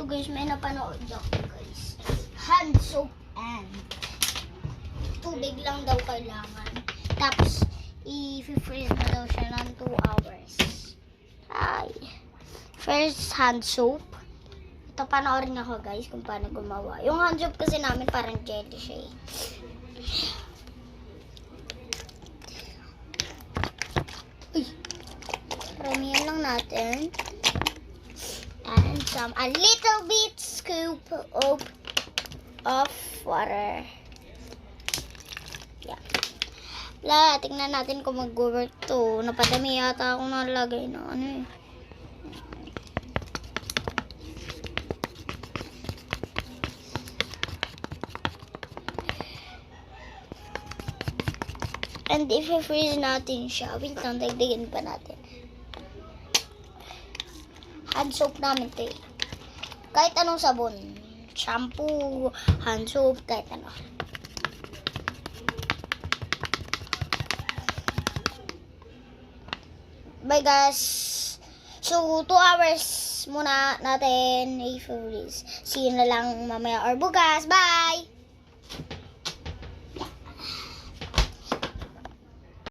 guys, may napanood ako guys. Hand soap and tubig lang daw kailangan. Tapos, i-freeze mo daw siya ng 2 hours. Ay. First, hand soap. Ito, panoorin ako guys kung paano gumawa. Yung hand soap kasi namin parang jelly siya eh. Uy. Paramihan lang natin. And a little bit scoop of water. Yeah. Wala, tingnan natin kung mag-work to. Napadami yata akong nalagay na ano eh. And if i-freeze natin siya, wait lang, dagdagan pa natin. Hand soap namin ito eh. Kahit anong sabon. Shampoo, hand soap, kahit ano. Bye guys. So, 2 hours muna natin i-freeze. See you na lang mamaya or bukas. Bye!